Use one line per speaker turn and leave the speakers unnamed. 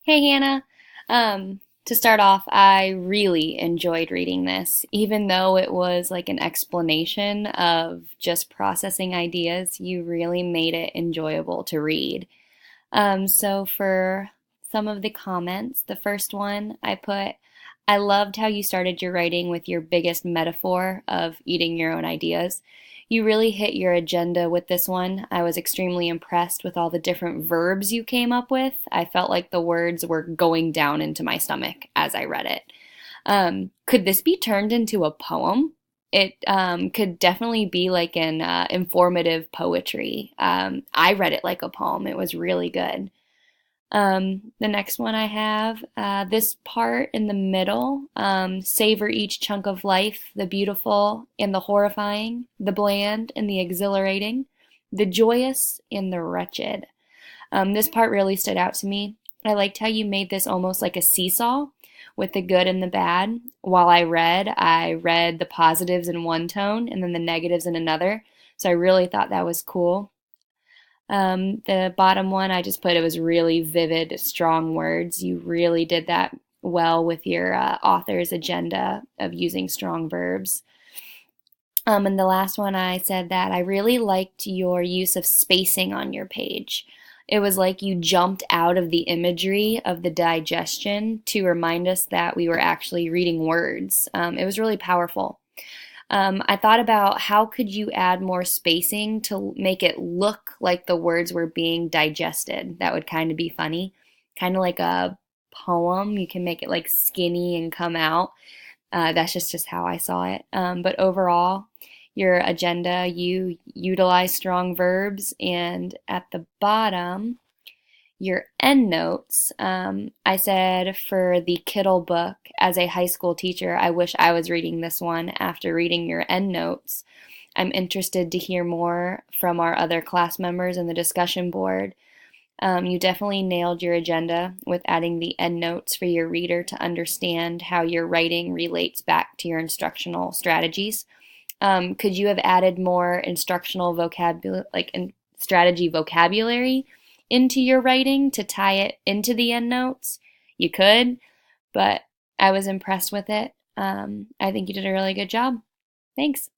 Hey Hannah. To start off, I really enjoyed reading this, even though it was like an explanation of just processing ideas. You really made it enjoyable to read. So for some of the comments, the first one I put, I loved how you started your writing with your biggest metaphor of eating your own ideas. You really hit your agenda with this one. I was extremely impressed with all the different verbs you came up with. I felt like the words were going down into my stomach as I read it. Could this be turned into a poem? It could definitely be like an informative poetry. I read it like a poem. It was really good. The next one I have, this part in the middle, savor each chunk of life, the beautiful and the horrifying, the bland and the exhilarating, the joyous and the wretched. This part really stood out to me. I liked how you made this almost like a seesaw with the good and the bad. While I read the positives in one tone and then the negatives in another. So I really thought that was cool. The bottom one, I just put it was really vivid, strong words. You really did that well with your author's agenda of using strong verbs. And the last one, I said that I really liked your use of spacing on your page. It was like you jumped out of the imagery of the digestion to remind us that we were actually reading words. It was really powerful. I thought about how could you add more spacing to make it look like the words were being digested. That would kind of be funny. Kind of like a poem. You can make it like skinny and come out. That's just how I saw it. But overall, your agenda, you utilize strong verbs, and at the bottom, your endnotes. I said for the Kittle book, as a high school teacher, I wish I was reading this one after reading your endnotes. I'm interested to hear more from our other class members in the discussion board. You definitely nailed your agenda with adding the endnotes for your reader to understand how your writing relates back to your instructional strategies. Could you have added more instructional vocabulary, like strategy vocabulary into your writing to tie it into the endnotes? You could, but I was impressed with it. I think you did a really good job. Thanks.